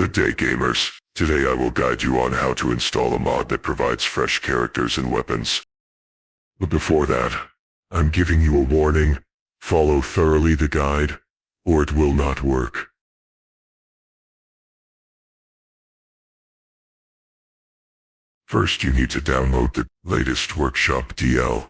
Good day, gamers. Today I will guide you on how to install a mod that provides fresh characters and weapons. But before that, I'm giving you a warning. Follow thoroughly the guide, or it will not work. First, you need to download the latest Workshop DL.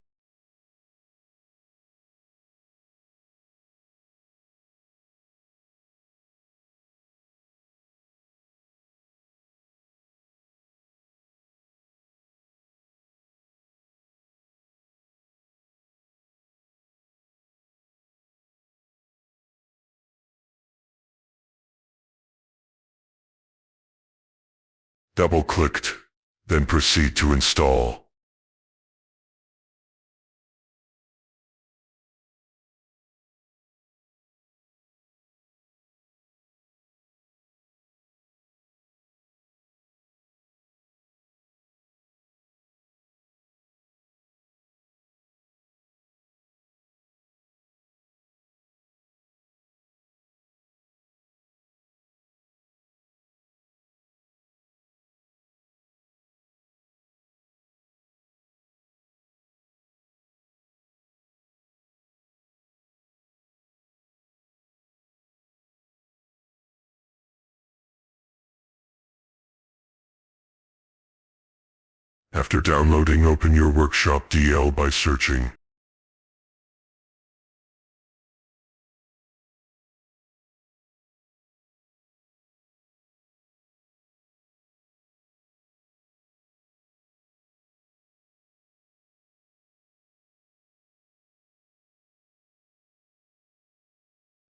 Double-clicked, then proceed to install. After downloading, open your Workshop DL by searching.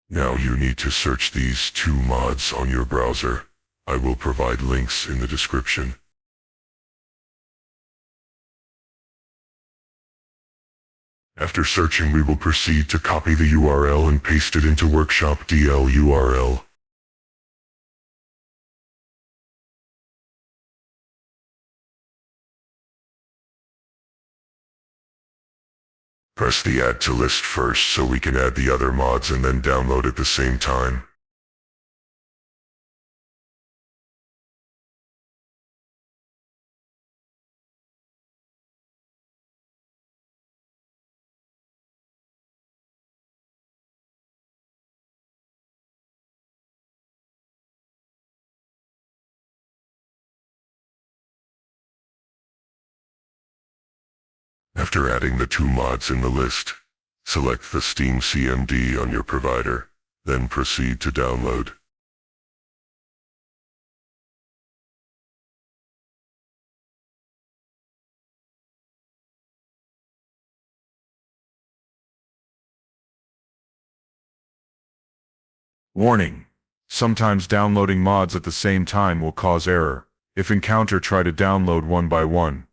Now you need to search these two mods on your browser. I will provide links in the description. After searching, we will proceed to copy the URL and paste it into Workshop DL URL. Press the Add to List first so we can add the other mods and then download at the same time. After adding the two mods in the list, select the Steam CMD on your provider, then proceed to download. Warning: sometimes downloading mods at the same time will cause error. If encounter, try to download one by one.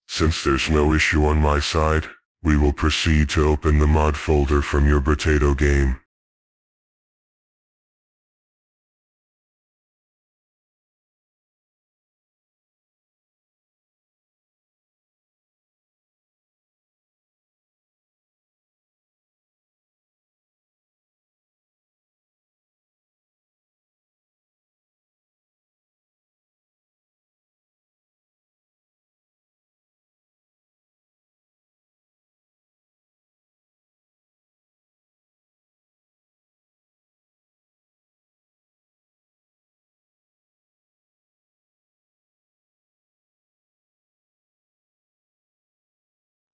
Since there's no issue on my side, we will proceed to open the mod folder from your Brotato game.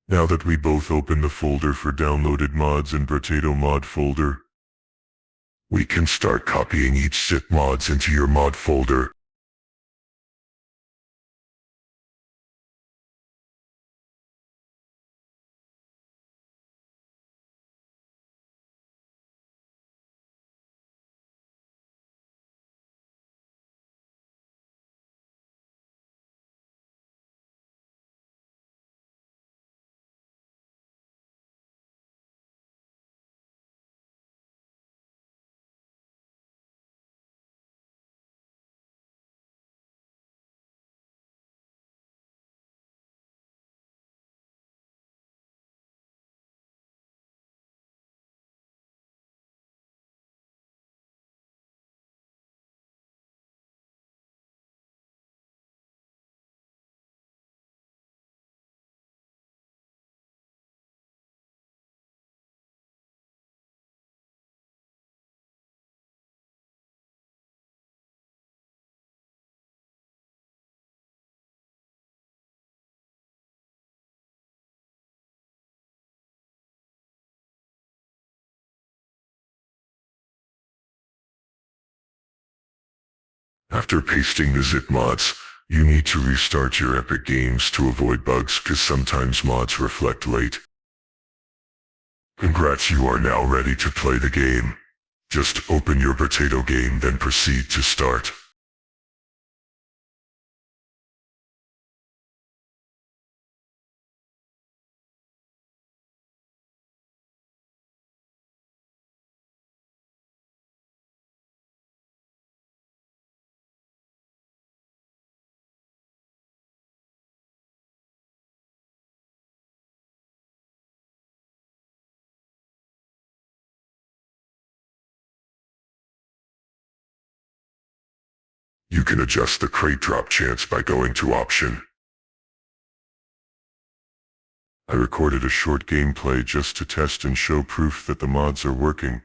Now that we both open the folder for downloaded mods and Brotato mod folder, we can start copying each zip mods into your mod folder. After pasting the zip mods, you need to restart your Epic Games to avoid bugs because sometimes mods reflect late. Congrats, you are now ready to play the game. Just open your Brotato game, then proceed to start. You can adjust the crate drop chance by going to Option. I recorded a short gameplay just to test and show proof that the mods are working.